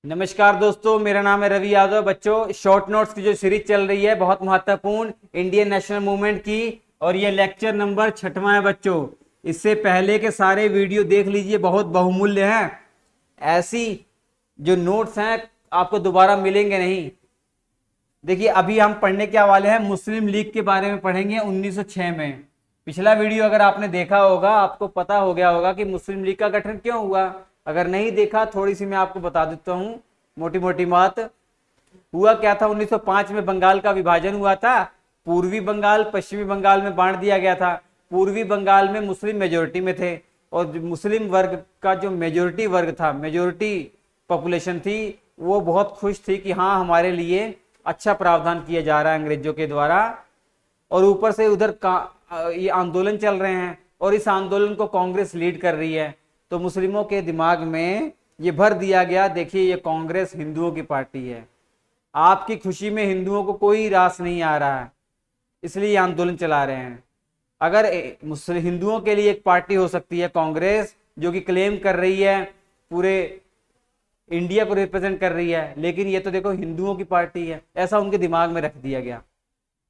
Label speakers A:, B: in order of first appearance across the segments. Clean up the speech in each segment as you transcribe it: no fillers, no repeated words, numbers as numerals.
A: नमस्कार दोस्तों, मेरा नाम है रवि यादव। बच्चों, शॉर्ट नोट्स की जो सीरीज चल रही है बहुत महत्वपूर्ण इंडियन नेशनल मूवमेंट की, और ये लेक्चर नंबर 6वां है बच्चों। इससे पहले के सारे वीडियो देख लीजिए, बहुत बहुमूल्य हैं। ऐसी जो नोट्स हैं आपको दोबारा मिलेंगे नहीं। देखिए, अभी हम पढ़ने क्या वाले हैं, मुस्लिम लीग के बारे में पढ़ेंगे 1906 में। पिछला वीडियो अगर आपने देखा होगा आपको पता हो गया होगा कि मुस्लिम लीग का गठन क्यों हुआ। अगर नहीं देखा, थोड़ी सी मैं आपको बता देता हूं, मोटी मोटी बात। हुआ क्या था, 1905 में बंगाल का विभाजन हुआ था। पूर्वी बंगाल पश्चिमी बंगाल में बांट दिया गया था। पूर्वी बंगाल में मुस्लिम मेजोरिटी में थे, और मुस्लिम वर्ग का जो मेजोरिटी वर्ग था, मेजोरिटी पॉपुलेशन थी, वो बहुत खुश थी कि हाँ, हमारे लिए अच्छा प्रावधान किया जा रहा है अंग्रेजों के द्वारा। और ऊपर से उधर ये आंदोलन चल रहे हैं, और इस आंदोलन को कांग्रेस लीड कर रही है। तो मुस्लिमों के दिमाग में ये भर दिया गया, देखिए ये कांग्रेस हिंदुओं की पार्टी है, आपकी खुशी में हिंदुओं को कोई रास नहीं आ रहा है, इसलिए आंदोलन चला रहे हैं। अगर मुस्लिम हिंदुओं के लिए एक पार्टी हो सकती है कांग्रेस, जो कि क्लेम कर रही है पूरे इंडिया को रिप्रेजेंट कर रही है, लेकिन ये तो देखो हिंदुओं की पार्टी है, ऐसा उनके दिमाग में रख दिया गया।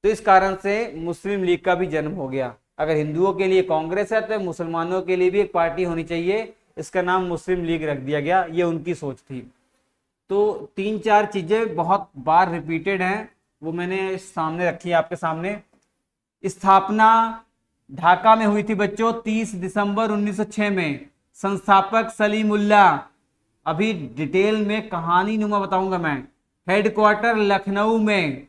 A: तो इस कारण से मुस्लिम लीग का भी जन्म हो गया। अगर हिंदुओं के लिए कांग्रेस है तो मुसलमानों के लिए भी एक पार्टी होनी चाहिए, इसका नाम मुस्लिम लीग रख दिया गया। ये उनकी सोच थी। तो 3-4 चीजें बहुत बार रिपीटेड हैं, वो मैंने सामने रखी है आपके सामने। स्थापना ढाका में हुई थी बच्चों 30 दिसंबर 1906 में। संस्थापक सलीमुल्लाह, अभी डिटेल में कहानी नुमा बताऊंगा मैं। हेडक्वार्टर लखनऊ में।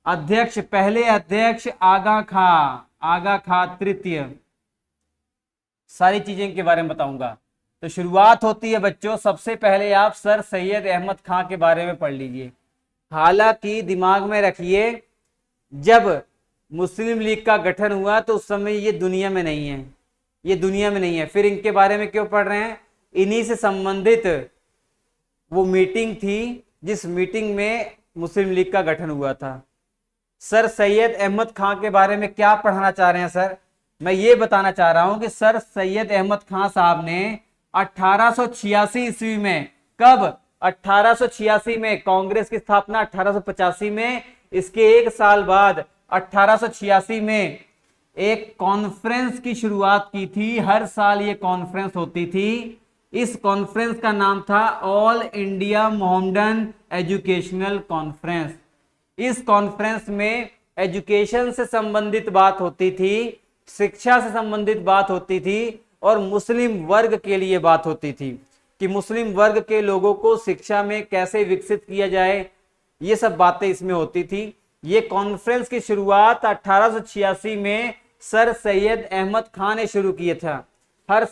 A: अध्यक्ष, पहले अध्यक्ष आगा खा तृतीय। सारी चीजें के बारे में बताऊंगा। तो शुरुआत होती है बच्चों, सबसे पहले आप सर सैयद अहमद खां के बारे में पढ़ लीजिए। हालांकि दिमाग में रखिए, जब मुस्लिम लीग का गठन हुआ तो उस समय ये दुनिया में नहीं है, ये दुनिया में नहीं है। फिर इनके बारे में क्यों पढ़ रहे हैं, इन्हीं से संबंधित वो मीटिंग थी जिस मीटिंग में मुस्लिम लीग का गठन हुआ था। सर सैयद अहमद खां के बारे में क्या पढ़ाना चाह रहे हैं सर, मैं ये बताना चाह रहा हूं कि सर सैयद अहमद खां साहब ने 1886 ईस्वी में, कब, 1886 में, कांग्रेस की स्थापना 1885 में, इसके एक साल बाद 1886 में एक कॉन्फ्रेंस की शुरुआत की थी। हर साल ये कॉन्फ्रेंस होती थी। इस कॉन्फ्रेंस का नाम था all India Mohammedan educational conference. इस कॉन्फ्रेंस में एजुकेशन से संबंधित बात होती थी, शिक्षा से संबंधित बात होती थी, और मुस्लिम वर्ग के लिए बात होती थी कि मुस्लिम वर्ग के लोगों को शिक्षा में कैसे विकसित किया जाए। ये सब बातें इसमें होती थी। ये कॉन्फ्रेंस की शुरुआत 1886 में सर सैयद अहमद खां ने शुरू किया था। हर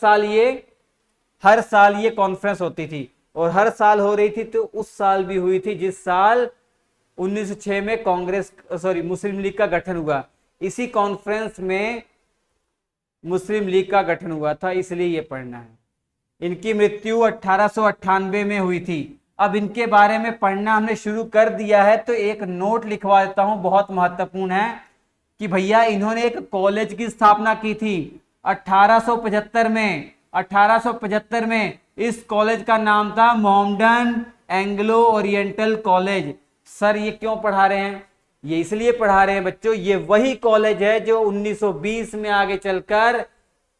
A: साल ये कॉन्फ्रेंस होती थी, और हर साल हो रही थी। तो उस साल भी हुई थी जिस साल 1906 में मुस्लिम लीग का गठन हुआ। इसी कॉन्फ्रेंस में मुस्लिम लीग का गठन हुआ था, इसलिए ये पढ़ना है। इनकी मृत्यु 1898 में हुई थी। अब इनके बारे में पढ़ना हमने शुरू कर दिया है, तो एक नोट लिखवा देता हूं, बहुत महत्वपूर्ण है कि भैया इन्होंने एक कॉलेज की स्थापना की थी 1875 में। 1875 में इस कॉलेज का नाम था Mohammedan Anglo oriental college. Sir ये क्यों पढ़ा रहे हैं, ये इसलिए पढ़ा रहे हैं बच्चों, ये वही कॉलेज है जो 1920 में आगे चलकर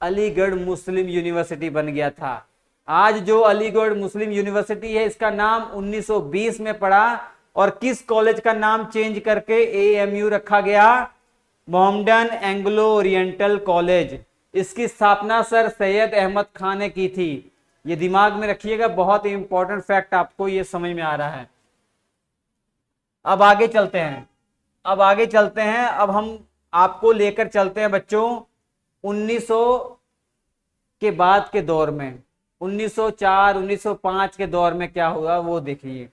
A: अलीगढ़ मुस्लिम यूनिवर्सिटी बन गया था। आज जो अलीगढ़ मुस्लिम यूनिवर्सिटी है, इसका नाम 1920 में पड़ा। और किस कॉलेज का नाम चेंज करके एएमयू रखा गया, मोहम्मडन एंग्लो ओरिएंटल कॉलेज। इसकी स्थापना सर सैयद अहमद खान ने की थी। ये दिमाग में रखिएगा, बहुत इंपॉर्टेंट फैक्ट, आपको ये समझ में आ रहा है। अब आगे चलते हैं, अब हम आपको लेकर चलते हैं बच्चों 1900 के बाद के दौर में। 1904 1905 के दौर में क्या हुआ वो देखिए।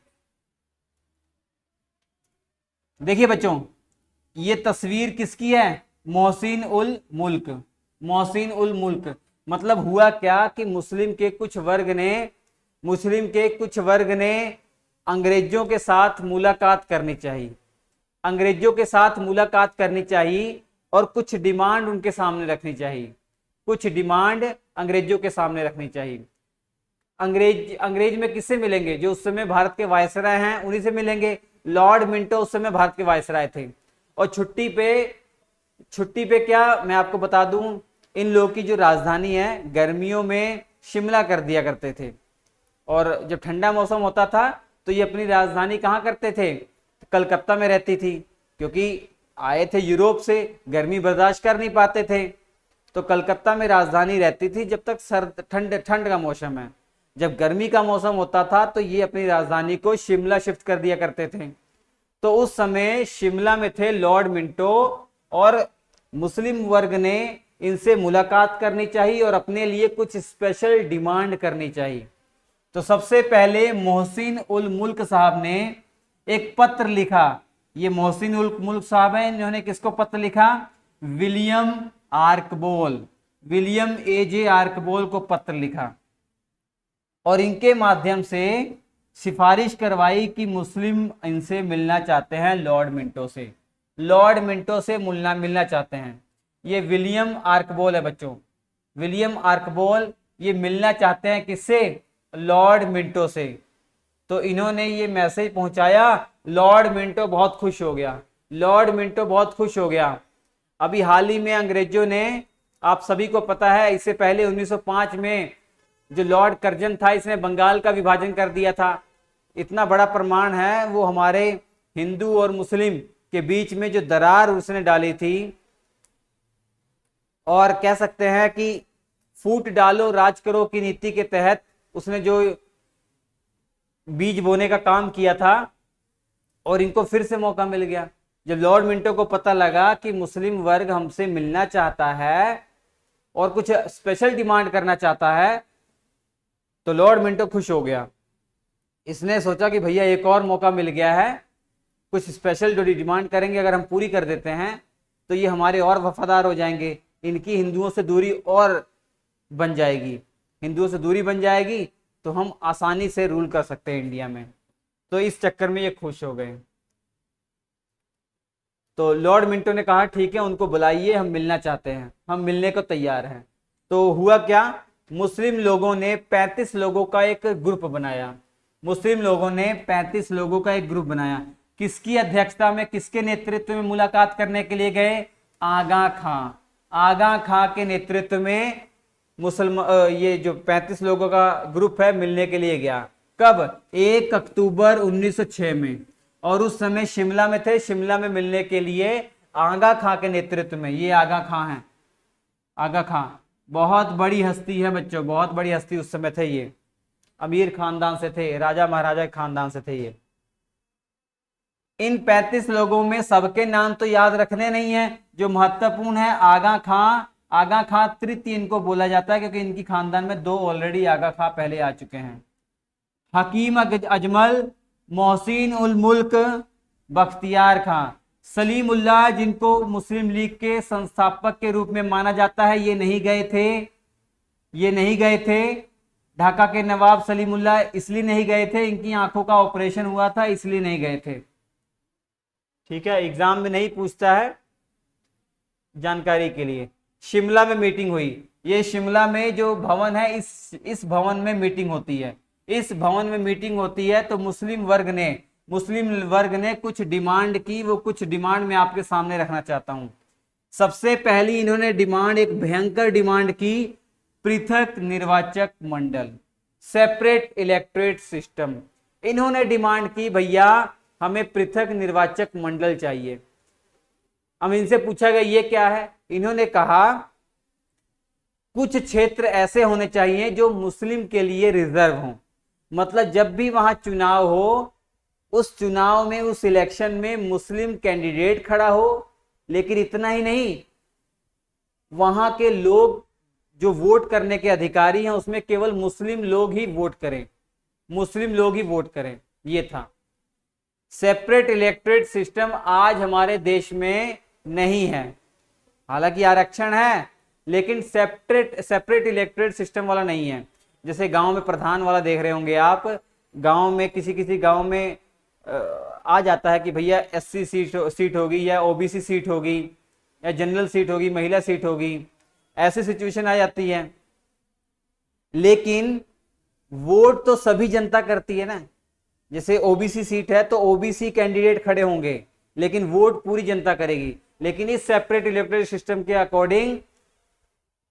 A: देखिए बच्चों, ये तस्वीर किसकी है, मोहसिन उल मुल्क। मतलब हुआ क्या कि मुस्लिम के कुछ वर्ग ने अंग्रेजों के साथ मुलाकात करनी चाहिए, और कुछ डिमांड उनके सामने रखनी चाहिए, अंग्रेज में किससे मिलेंगे? जो उस समय भारत के वायसराय हैं उन्हीं से मिलेंगे। लॉर्ड मिंटो उस समय भारत के वायसराय थे। और छुट्टी पे क्या मैं आपको बता दूं, इन लोगों की जो राजधानी है गर्मियों में शिमला कर दिया करते थे, और जब ठंडा मौसम होता था तो ये अपनी राजधानी कहाँ करते थे? कलकत्ता में रहती थी, क्योंकि आए थे यूरोप से, गर्मी बर्दाश्त कर नहीं पाते थे, तो कलकत्ता में राजधानी रहती थी जब तक सर्द ठंड का मौसम है। जब गर्मी का मौसम होता था तो ये अपनी राजधानी को शिमला शिफ्ट कर दिया करते थे। तो उस समय शिमला में थे लॉर्ड मिंटो, और मुस्लिम वर्ग ने इनसे मुलाकात करनी चाहिए और अपने लिए कुछ स्पेशल डिमांड करनी चाहिए। तो सबसे पहले मोहसिन उल मुल्क साहब ने एक पत्र लिखा। ये मोहसिन उल मुल्क साहब हैं, इन्होंने किसको पत्र लिखा? विलियम आर्कबोल, विलियम एजे आर्कबोल को पत्र लिखा, और इनके माध्यम से सिफारिश करवाई कि मुस्लिम इनसे मिलना चाहते हैं, लॉर्ड मिंटो से, लॉर्ड मिंटो से मिलना चाहते हैं। ये विलियम आर्कबोल है बच्चों, विलियम आर्कबोल ये मिलना चाहते हैं किससे? लॉर्ड मिंटो से। तो इन्होंने ये मैसेज पहुंचाया, लॉर्ड मिंटो बहुत खुश हो गया, लॉर्ड मिंटो बहुत खुश हो गया। अभी हाल ही में अंग्रेजों ने, आप सभी को पता है, इससे पहले 1905 में जो लॉर्ड कर्जन था इसने बंगाल का विभाजन कर दिया था। इतना बड़ा प्रमाण है, वो हमारे हिंदू और मुस्लिम के बीच में जो दरार उसने डाली थी, और कह सकते हैं कि फूट डालो राज करो की नीति के तहत उसने जो बीज बोने का काम किया था, और इनको फिर से मौका मिल गया। जब लॉर्ड मिंटो को पता लगा कि मुस्लिम वर्ग हमसे मिलना चाहता है और कुछ स्पेशल डिमांड करना चाहता है, तो लॉर्ड मिंटो खुश हो गया। इसने सोचा कि भैया एक और मौका मिल गया है, कुछ स्पेशल जो डिमांड करेंगे अगर हम पूरी कर देते हैं तो ये हमारे और वफादार हो जाएंगे, इनकी हिंदुओं से दूरी और बन जाएगी, हिंदुओं से दूरी बन जाएगी तो हम आसानी से रूल कर सकते हैं इंडिया में। तो इस चक्कर में ये खुश हो गए। तो लॉर्ड मिंटो ने कहा ठीक है, उनको बुलाइए, हम मिलना चाहते हैं, हम मिलने को तैयार हैं। तो हुआ क्या, मुस्लिम लोगों ने 35 लोगों का एक ग्रुप बनाया, मुस्लिम लोगों ने 35 लोगों का एक ग्रुप बनाया। किसकी अध्यक्षता में, किसके नेतृत्व में मुलाकात करने के लिए गए? आगा खां, आगा खां के नेतृत्व में ये जो 35 लोगों का ग्रुप है मिलने के लिए गया। कब? 1 अक्टूबर 1906 में, और उस समय शिमला में थे। शिमला में मिलने के लिए आगा खां के नेतृत्व में, ये आगा खां हैं, आगा खां बहुत बड़ी हस्ती है बच्चों, बहुत बड़ी हस्ती उस समय थे। ये अमीर खानदान से थे, राजा महाराजा के खानदान से थे ये। इन 35 लोगों में सबके नाम तो याद रखने नहीं है, जो महत्वपूर्ण है आगा खां, आगा खां तृतीय इनको बोला जाता है, क्योंकि इनकी खानदान में 2 ऑलरेडी आगा खां पहले आ चुके हैं। हकीम अजमल, मोहसिन उल मुल्क, बख्तियार खां, सलीमुल्लाह जिनको मुस्लिम लीग के संस्थापक के रूप में माना जाता है, ये नहीं गए थे, ये नहीं गए थे। ढाका के नवाब सलीमुल्लाह इसलिए नहीं गए थे, इनकी आंखों का ऑपरेशन हुआ था, इसलिए नहीं गए थे। ठीक है, एग्जाम में नहीं पूछता है, जानकारी के लिए। शिमला में मीटिंग हुई, ये शिमला में जो भवन है इस भवन में मीटिंग होती है, इस भवन में मीटिंग होती है। तो मुस्लिम वर्ग ने कुछ डिमांड की, वो कुछ डिमांड मैं आपके सामने रखना चाहता हूं। सबसे पहली इन्होंने डिमांड, एक भयंकर डिमांड की, पृथक निर्वाचक मंडल, सेपरेट इलेक्टोरेट सिस्टम। इन्होंने डिमांड की भैया हमें पृथक निर्वाचक मंडल चाहिए। अब इनसे पूछा गया ये क्या है, इन्होंने कहा कुछ क्षेत्र ऐसे होने चाहिए जो मुस्लिम के लिए रिजर्व हों, मतलब जब भी वहां चुनाव हो, उस चुनाव में, उस इलेक्शन में मुस्लिम कैंडिडेट खड़ा हो, लेकिन इतना ही नहीं, वहां के लोग जो वोट करने के अधिकारी हैं उसमें केवल मुस्लिम लोग ही वोट करें, मुस्लिम लोग ही वोट करें, ये था। सेपरेट इलेक्टोरेट सिस्टम आज हमारे देश में नहीं है, हालांकि आरक्षण है, लेकिन सेपरेट इलेक्टोरेट सिस्टम वाला नहीं है। जैसे गांव में प्रधान वाला देख रहे होंगे आप, गांव में किसी गांव में आ जाता है कि भैया एससी सीट होगी, या ओबीसी सीट होगी, या जनरल सीट होगी, महिला सीट होगी, ऐसी सिचुएशन आ जाती है। लेकिन वोट तो सभी जनता करती है ना, जैसे ओबीसी सीट है तो ओबीसी कैंडिडेट खड़े होंगे, लेकिन वोट पूरी जनता करेगी। लेकिन इस सेपरेट इलेक्टोरल सिस्टम के अकॉर्डिंग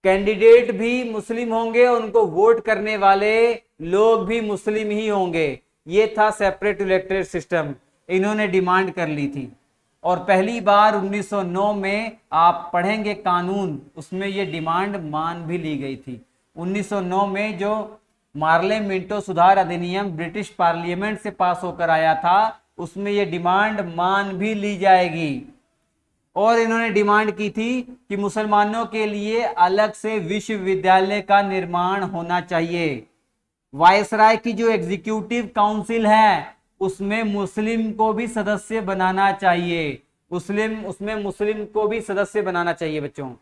A: कैंडिडेट भी मुस्लिम होंगे और उनको वोट करने वाले लोग भी मुस्लिम ही होंगे। ये था सेपरेट इलेक्टोरल सिस्टम, इन्होंने डिमांड कर ली थी। और पहली बार 1909 में आप पढ़ेंगे कानून, उसमें ये डिमांड मान भी ली गई थी। 1909 में जो मार्ले मिंटो सुधार अधिनियम ब्रिटिश पार्लियामेंट से पास होकर आया था, उसमें ये डिमांड मान भी ली जाएगी। और इन्होंने डिमांड की थी कि मुसलमानों के लिए अलग से विश्वविद्यालय का निर्माण होना चाहिए। वायसराय की जो एग्जीक्यूटिव काउंसिल है उसमें मुस्लिम को भी सदस्य बनाना चाहिए, उसमें मुस्लिम को भी सदस्य बनाना चाहिए। बच्चों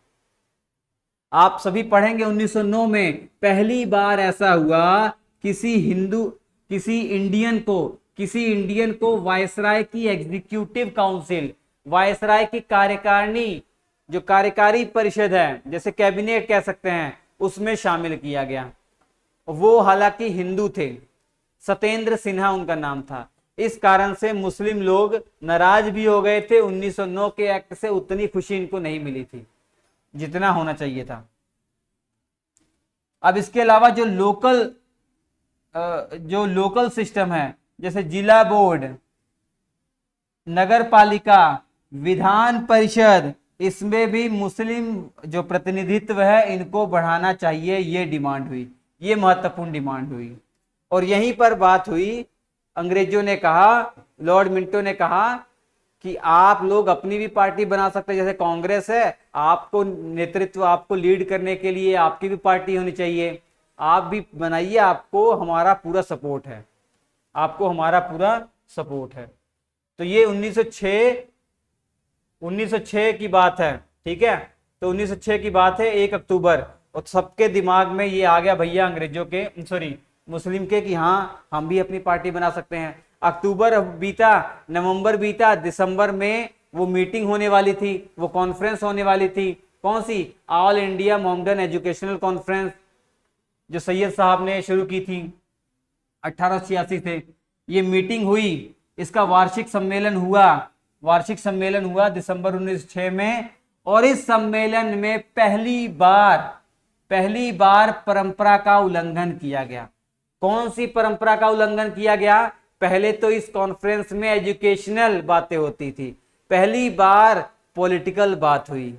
A: आप सभी पढ़ेंगे 1909 में पहली बार ऐसा हुआ, किसी इंडियन को वायसराय की एग्जीक्यूटिव काउंसिल, वायसराय की कार्यकारिणी, जो कार्यकारी परिषद है, जैसे कैबिनेट कह सकते हैं, उसमें शामिल किया गया। वो हालांकि हिंदू थे, सत्येंद्र सिन्हा उनका नाम था। इस कारण से मुस्लिम लोग नाराज भी हो गए थे। 1909 के एक्ट से उतनी खुशी इनको नहीं मिली थी जितना होना चाहिए था। अब इसके अलावा जो लोकल सिस्टम है, जैसे जिला बोर्ड, नगर पालिका, विधान परिषद, इसमें भी मुस्लिम जो प्रतिनिधित्व है इनको बढ़ाना चाहिए, ये डिमांड हुई, ये महत्वपूर्ण डिमांड हुई। और यहीं पर बात हुई, अंग्रेजों ने कहा, लॉर्ड मिंटो ने कहा कि आप लोग अपनी भी पार्टी बना सकते हैं, जैसे कांग्रेस है, आपको नेतृत्व, आपको लीड करने के लिए आपकी भी पार्टी होनी चाहिए, आप भी बनाइए, आपको हमारा पूरा सपोर्ट है, आपको हमारा पूरा सपोर्ट है। तो ये 1906 की बात है, ठीक है। तो 1906 की बात है, 1 अक्टूबर, और सबके दिमाग में ये आ गया भैया अंग्रेजों के, मुस्लिम के, कि हाँ हम भी अपनी पार्टी बना सकते हैं। अक्टूबर बीता, नवंबर बीता, दिसंबर में वो मीटिंग होने वाली थी, वो कॉन्फ्रेंस होने वाली थी। कौन सी? All India Mohammedan educational conference, जो सैयद साहब ने शुरू की थी 1886 से। ये मीटिंग हुई, इसका वार्षिक सम्मेलन हुआ दिसंबर 1906 में। और इस सम्मेलन में पहली बार परंपरा का उल्लंघन किया गया। कौन सी परंपरा का उल्लंघन किया गया? पहले तो इस कॉन्फ्रेंस में एजुकेशनल बातें होती थी, पहली बार पॉलिटिकल बात हुई।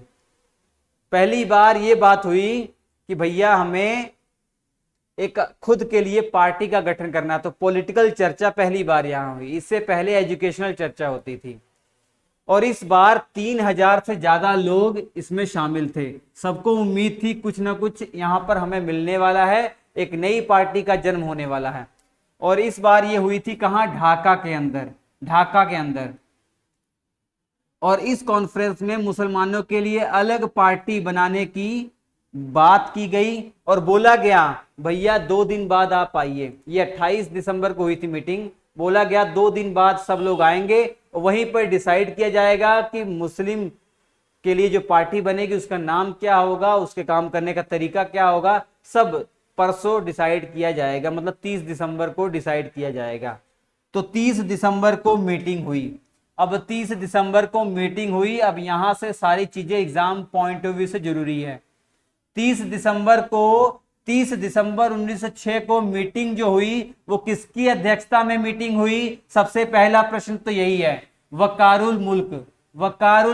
A: पहली बार ये बात हुई कि भैया हमें एक खुद के लिए पार्टी का गठन करना, तो पॉलिटिकल चर्चा पहली बार यहां हुई। इससे पहले एजुकेशनल चर्चा होती थी। और इस बार 3000 से ज्यादा लोग इसमें शामिल थे। सबको उम्मीद थी कुछ ना कुछ यहां पर हमें मिलने वाला है, एक नई पार्टी का जन्म होने वाला है। और इस बार ये हुई थी कहां? ढाका के अंदर। और इस कॉन्फ्रेंस में मुसलमानों के लिए अलग पार्टी बनाने की बात की गई और बोला गया भैया 2 दिन बाद आप आइए। ये 28 दिसंबर को हुई थी मीटिंग। बोला गया 2 दिन बाद सब लोग आएंगे, वहीं पर डिसाइड किया जाएगा कि मुस्लिम के लिए जो पार्टी बनेगी उसका नाम क्या होगा, उसके काम करने का तरीका क्या होगा, सब परसों डिसाइड किया जाएगा। मतलब 30 दिसंबर को डिसाइड किया जाएगा। तो 30 दिसंबर को मीटिंग हुई। अब 30 दिसंबर को मीटिंग हुई। अब यहां से सारी चीजें एग्जाम पॉइंट ऑफ व्यू से जरूरी है। 30 दिसंबर 1906 को मीटिंग जो हुई वो किसकी अध्यक्षता में मीटिंग हुई? सबसे पहला प्रश्न तो यही है, वकारुल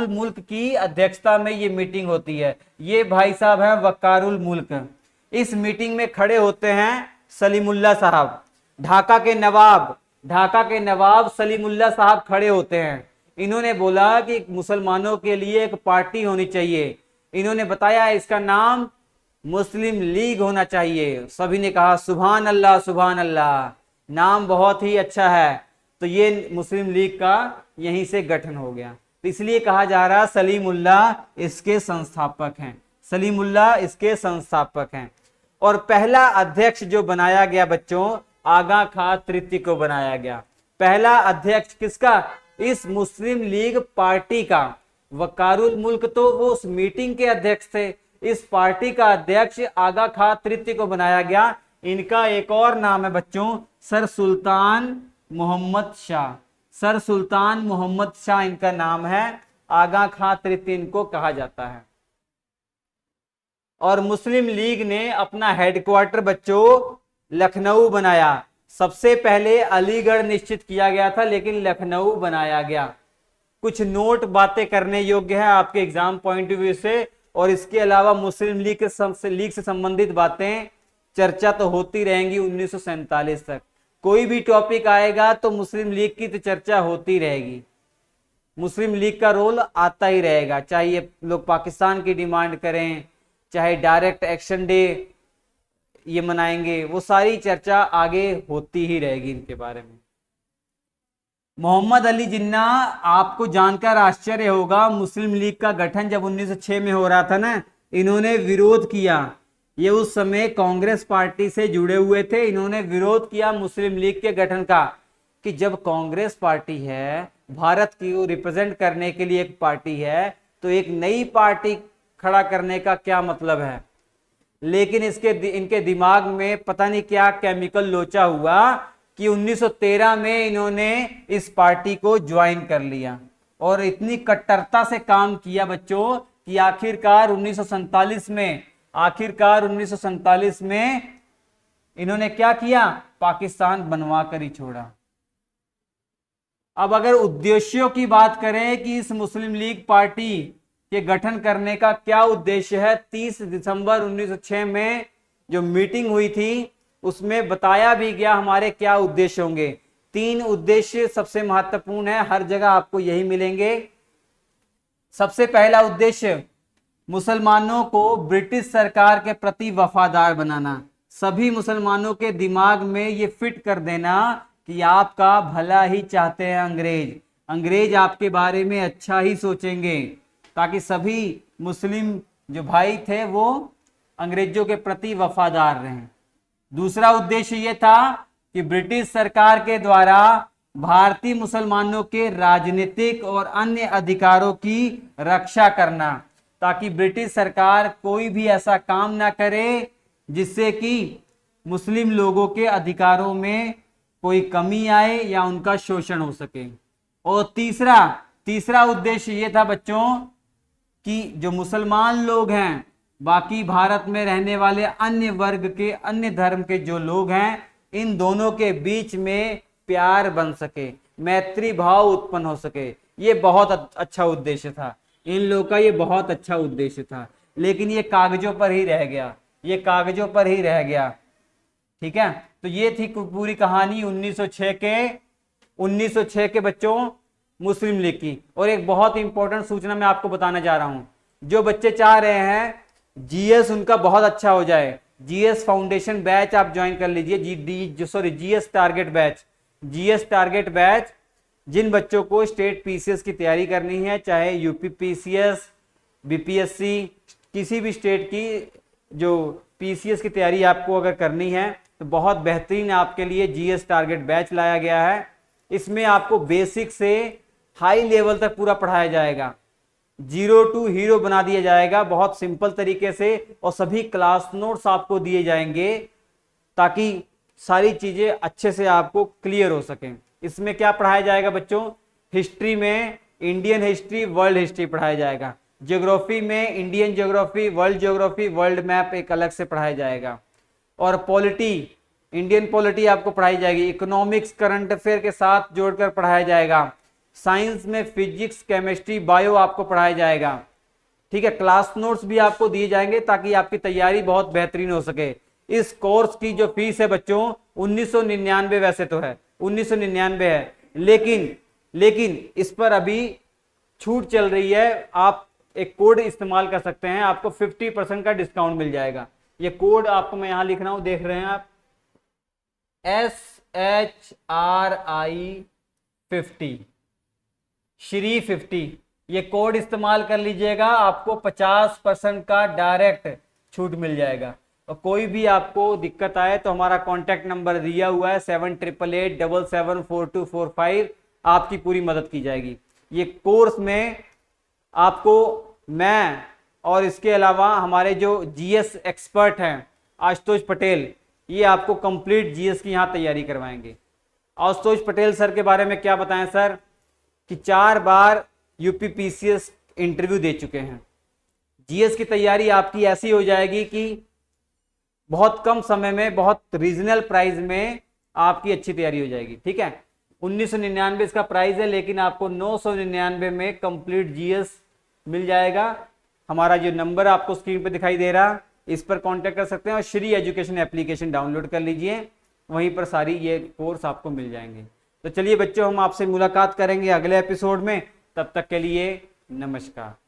A: मुल्क की अध्यक्षता में ये मीटिंग होती है। ये भाई साहब हैं वकारुल मुल्क। इस मीटिंग में खड़े होते हैं सलीमुल्लाह साहब, ढाका के नवाब सलीमुल्लाह साहब खड़े होते हैं। इन्होंने बोला कि मुसलमानों के लिए एक पार्टी होनी चाहिए। इन्होंने बताया इसका नाम मुस्लिम लीग होना चाहिए। सभी ने कहा सुभान अल्लाह, नाम बहुत ही अच्छा है। तो ये मुस्लिम लीग का यहीं से गठन हो गया। तो इसलिए कहा जा रहा सलीमुल्लाह इसके संस्थापक हैं। और पहला अध्यक्ष जो बनाया गया बच्चों, आगा खां तृतीय को बनाया गया। पहला अध्यक्ष किसका? इस मुस्लिम लीग पार्टी का। वकारुल मुल्क तो वो उस मीटिंग के अध्यक्ष थे। इस पार्टी का अध्यक्ष आगा खां तृतीय को बनाया गया। इनका एक और नाम है बच्चों सर सुल्तान मोहम्मद शाह। सर सुल्तान मोहम्मद शाह इनका नाम है। आगा खां तृतीय इनको कहा जाता है। और मुस्लिम लीग ने अपना हेडक्वार्टर बच्चों लखनऊ बनाया। सबसे पहले अलीगढ़ निश्चित किया गया था, लेकिन लखनऊ बनाया गया। कुछ नोट बातें करने योग्य है आपके एग्जाम पॉइंट ऑफ व्यू से। और इसके अलावा मुस्लिम लीग से संबंधित बातें चर्चा तो होती रहेंगी 1947 तक। कोई भी टॉपिक आएगा तो मुस्लिम लीग की तो चर्चा होती रहेगी। मुस्लिम लीग का रोल आता ही रहेगा, चाहे ये लोग पाकिस्तान की डिमांड करें, चाहे डायरेक्ट एक्शन डे ये मनाएंगे, वो सारी चर्चा आगे होती ही रहेगी इनके बारे में। मोहम्मद अली जिन्ना, आपको जानकर आश्चर्य होगा, मुस्लिम लीग का गठन जब 1906 में हो रहा था ना, इन्होंने विरोध किया। ये उस समय कांग्रेस पार्टी से जुड़े हुए थे। इन्होंने विरोध किया मुस्लिम लीग के गठन का, कि जब कांग्रेस पार्टी है, भारत की रिप्रेजेंट करने के लिए एक पार्टी है, तो एक नई पार्टी खड़ा करने का क्या मतलब है। लेकिन इनके दिमाग में पता नहीं क्या केमिकल लोचा हुआ कि 1913 में इन्होंने इस पार्टी को ज्वाइन कर लिया और इतनी कट्टरता से काम किया बच्चों कि आखिरकार 1947 में इन्होंने क्या किया, पाकिस्तान बनवा कर ही छोड़ा। अब अगर उद्देश्यों की बात करें कि इस मुस्लिम लीग पार्टी के गठन करने का क्या उद्देश्य है, 30 दिसंबर 1906 में जो मीटिंग हुई थी उसमें बताया भी गया हमारे क्या उद्देश्य होंगे। 3 उद्देश्य सबसे महत्वपूर्ण है, हर जगह आपको यही मिलेंगे। सबसे पहला उद्देश्य मुसलमानों को ब्रिटिश सरकार के प्रति वफादार बनाना। सभी मुसलमानों के दिमाग में ये फिट कर देना कि आपका भला ही चाहते हैं अंग्रेज आपके बारे में अच्छा ही सोचेंगे, ताकि सभी मुस्लिम जो भाई थे वो अंग्रेजों के प्रति वफादार रहें। दूसरा उद्देश्य ये था कि ब्रिटिश सरकार के द्वारा भारतीय मुसलमानों के राजनीतिक और अन्य अधिकारों की रक्षा करना, ताकि ब्रिटिश सरकार कोई भी ऐसा काम ना करे जिससे कि मुस्लिम लोगों के अधिकारों में कोई कमी आए या उनका शोषण हो सके। और तीसरा उद्देश्य ये था बच्चों कि जो मुसलमान लोग हैं, बाकी भारत में रहने वाले अन्य वर्ग के, अन्य धर्म के जो लोग हैं, इन दोनों के बीच में प्यार बन सके, मैत्री भाव उत्पन्न हो सके। ये बहुत अच्छा उद्देश्य था इन लोगों का, ये बहुत अच्छा उद्देश्य था। लेकिन ये कागजों पर ही रह गया, ठीक है। तो ये थी पूरी कहानी 1906 के बच्चों मुस्लिम लीग की। और एक बहुत इंपॉर्टेंट सूचना मैं आपको बताना जा रहा हूं, जो बच्चे चाह रहे हैं जीएस उनका बहुत अच्छा हो जाए, जीएस फाउंडेशन बैच आप ज्वाइन कर लीजिए। जीएस टारगेट बैच, जिन बच्चों को स्टेट पीसीएस की तैयारी करनी है, चाहे यूपी पीसीएस, बीपीएससी, किसी भी स्टेट की जो पीसीएस की तैयारी आपको अगर करनी है, तो बहुत बेहतरीन आपके लिए जीएस टारगेट बैच लाया गया है। इसमें आपको बेसिक से हाई लेवल तक पूरा पढ़ाया जाएगा, 0 to हीरो बना दिया जाएगा बहुत सिंपल तरीके से। और सभी क्लास नोट्स आपको दिए जाएंगे ताकि सारी चीजें अच्छे से आपको क्लियर हो सकें। इसमें क्या पढ़ाया जाएगा बच्चों, हिस्ट्री में इंडियन हिस्ट्री, वर्ल्ड हिस्ट्री पढ़ाया जाएगा। ज्योग्राफी में इंडियन ज्योग्राफी, वर्ल्ड मैप एक अलग से पढ़ाया जाएगा। और पॉलिटी, इंडियन पॉलिटी आपको पढ़ाई जाएगी। इकोनॉमिक्स करंट अफेयर के साथ जोड़कर पढ़ाया जाएगा। साइंस में फिजिक्स, केमिस्ट्री, बायो आपको पढ़ाया जाएगा, ठीक है। क्लास नोट्स भी आपको दिए जाएंगे ताकि आपकी तैयारी बहुत बेहतरीन हो सके। इस कोर्स की जो फीस है बच्चों 1999, वैसे तो है 1999 है, लेकिन इस पर अभी छूट चल रही है। आप एक कोड इस्तेमाल कर सकते हैं, आपको 50% का डिस्काउंट मिल जाएगा। ये कोड आपको मैं यहां लिख रहा हूं, देख रहे हैं आप, SHRI 50, श्री 50, ये कोड इस्तेमाल कर लीजिएगा, आपको 50% का डायरेक्ट छूट मिल जाएगा। और कोई भी आपको दिक्कत आए तो हमारा कॉन्टैक्ट नंबर दिया हुआ है 7888774245, आपकी पूरी मदद की जाएगी। ये कोर्स में आपको मैं और इसके अलावा हमारे जो जीएस एक्सपर्ट हैं आशुतोष पटेल, ये आपको कंप्लीट जीएस की यहाँ तैयारी करवाएंगे। आशुतोष पटेल सर के बारे में क्या बताएं सर, कि 4 बार यूपी पीसीएस इंटरव्यू दे चुके हैं। जीएस की तैयारी आपकी ऐसी हो जाएगी कि बहुत कम समय में, बहुत रीजनल प्राइस में आपकी अच्छी तैयारी हो जाएगी। ठीक है, 1999 इसका प्राइस है, लेकिन आपको 999 में कंप्लीट जीएस मिल जाएगा। हमारा जो नंबर आपको स्क्रीन पर दिखाई दे रहा, इस पर कांटेक्ट कर सकते हैं और श्री एजुकेशन एप्लीकेशन डाउनलोड कर लीजिए, वहीं पर सारी ये कोर्स आपको मिल जाएंगे। तो चलिए बच्चों, हम आपसे मुलाकात करेंगे अगले एपिसोड में, तब तक के लिए नमस्कार।